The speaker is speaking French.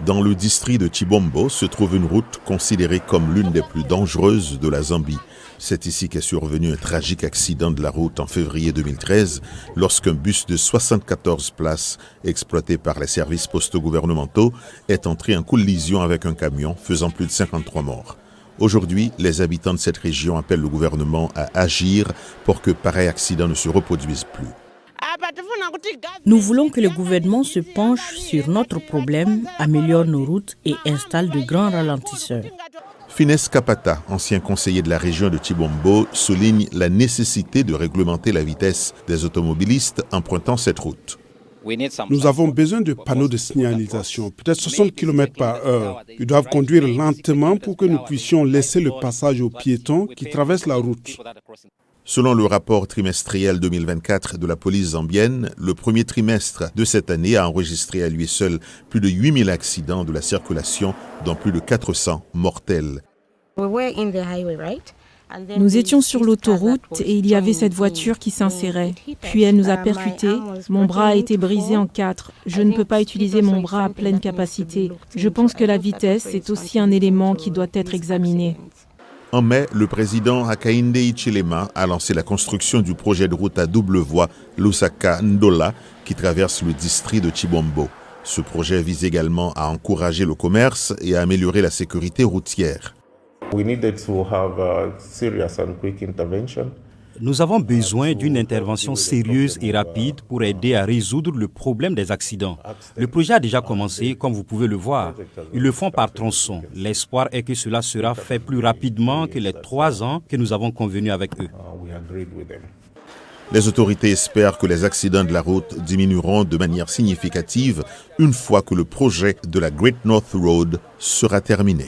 Dans le district de Chibombo se trouve une route considérée comme l'une des plus dangereuses de la Zambie. C'est ici qu'est survenu un tragique accident de la route en février 2013 lorsqu'un bus de 74 places exploité par les services postaux gouvernementaux est entré en collision avec un camion faisant plus de 53 morts. Aujourd'hui, les habitants de cette région appellent le gouvernement à agir pour que pareil accident ne se reproduise plus. Nous voulons que le gouvernement se penche sur notre problème, améliore nos routes et installe de grands ralentisseurs. Finesse Kapata, ancien conseiller de la région de Chibombo, souligne la nécessité de réglementer la vitesse des automobilistes empruntant cette route. Nous avons besoin de panneaux de signalisation, peut-être 60 km/h. Ils doivent conduire lentement pour que nous puissions laisser le passage aux piétons qui traversent la route. Selon le rapport trimestriel 2024 de la police zambienne, le premier trimestre de cette année a enregistré à lui seul plus de 8000 accidents de la circulation, dont plus de 400 mortels. Nous étions sur l'autoroute et il y avait cette voiture qui s'insérait. Puis elle nous a percutés. Mon bras a été brisé en 4. Je ne peux pas utiliser mon bras à pleine capacité. Je pense que la vitesse est aussi un élément qui doit être examiné. En mai, le président Hakainde Hichilema a lancé la construction du projet de route à double voie Lusaka-Ndola qui traverse le district de Chibombo. Ce projet vise également à encourager le commerce et à améliorer la sécurité routière. Nous avons besoin d'une intervention sérieuse et rapide pour aider à résoudre le problème des accidents. Le projet a déjà commencé, comme vous pouvez le voir. Ils le font par tronçon. L'espoir est que cela sera fait plus rapidement que les 3 ans que nous avons convenus avec eux. Les autorités espèrent que les accidents de la route diminueront de manière significative une fois que le projet de la Great North Road sera terminé.